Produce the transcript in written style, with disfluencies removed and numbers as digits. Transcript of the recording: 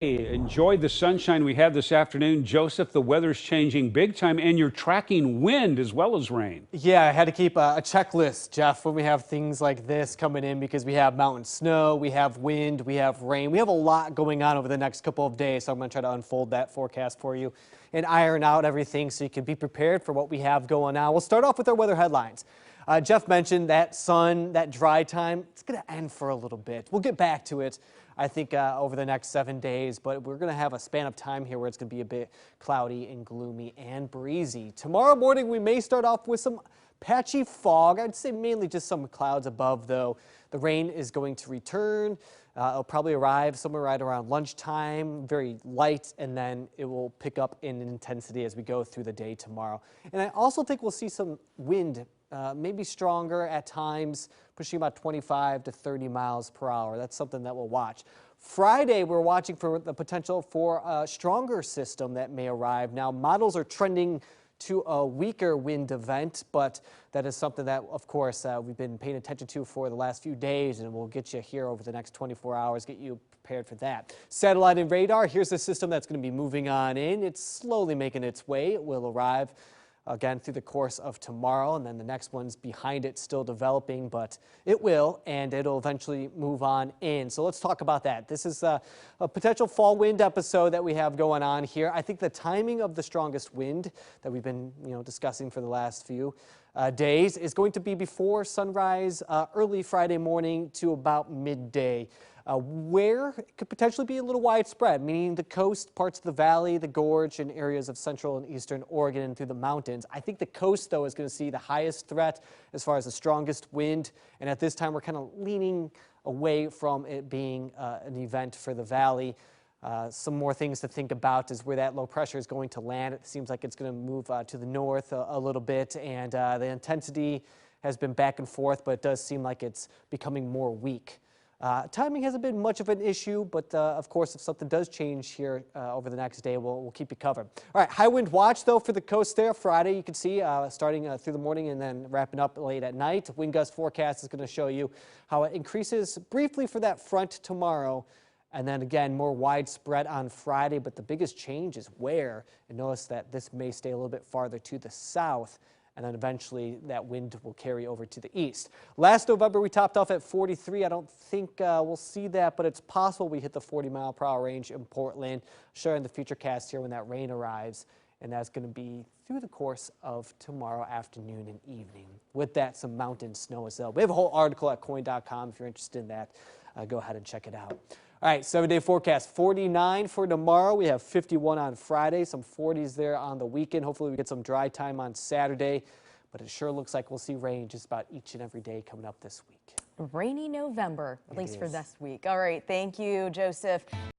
Hey, enjoyed the sunshine we had this afternoon. Joseph, the weather's changing big time, and you're tracking wind as well as rain. Yeah, I had to keep a checklist, Jeff, when we have things like this coming in because we have mountain snow, we have wind, we have rain. We have a lot going on over the next couple of days, so I'm going to try to unfold that forecast for you and iron out everything so you can be prepared for what we have going on. We'll start off with our weather headlines. Jeff mentioned that sun, that dry time, it's going to end for a little bit. We'll get back to it, I think, over the next 7 days, but we're going to have a span of time here where it's going to be a bit cloudy and gloomy and breezy. Tomorrow morning, we may start off with some patchy fog. I'd say mainly just some clouds above, though. The rain is going to return. It'll probably arrive somewhere right around lunchtime, very light, and then it will pick up in intensity as we go through the day tomorrow. And I also think we'll see some wind, maybe stronger at times, pushing about 25 to 30 miles per hour. That's something that we'll watch. Friday, we're watching for the potential for a stronger system that may arrive. Now, models are trending to a weaker wind event, but that is something that, of course, we've been paying attention to for the last few days, and we'll get you here over the next 24 hours, get you prepared for that. Satellite and radar, here's a system that's going to be moving on in. It's slowly making its way. It will arrive again through the course of tomorrow, and then the next one's behind it, still developing, but it will, and it'll eventually move on in. So let's talk about that. This is a potential fall wind episode that we have going on here. I think the timing of the strongest wind that we've been discussing for the last few days is going to be before sunrise, early Friday morning to about midday. Where it could potentially be a little widespread, meaning the coast, parts of the valley, the gorge, and areas of central and eastern Oregon and through the mountains. I think the coast, though, is going to see the highest threat as far as the strongest wind, and at this time we're kind of leaning away from it being an event for the valley. Some more things to think about is where that low pressure is going to land. It seems like it's going to move to the north a little bit, and the intensity has been back and forth, but it does seem like it's becoming more weak. Timing hasn't been much of an issue, but of course, if something does change here over the next day, we'll keep you covered. All right, high wind watch, though, for the coast there. Friday, you can see starting through the morning and then wrapping up late at night. Wind gust forecast is going to show you how it increases briefly for that front tomorrow, and then again, more widespread on Friday, but the biggest change is where. And notice that this may stay a little bit farther to the south, and then eventually that wind will carry over to the east. Last November, we topped off at 43. I don't think we'll see that, but it's possible we hit the 40-mile-per-hour range in Portland. Sharing the FUTURECAST here when that rain arrives, and that's going to be through the course of tomorrow afternoon and evening. With that, some mountain snow as well. We have a whole article at coin.com if you're interested in that. Go ahead and check it out. All right, 7-day forecast, 49 for tomorrow. We have 51 on Friday, some 40s there on the weekend. Hopefully we get some dry time on Saturday, but it sure looks like we'll see rain just about each and every day coming up this week. Rainy November, at least for this week. All right, thank you, Joseph.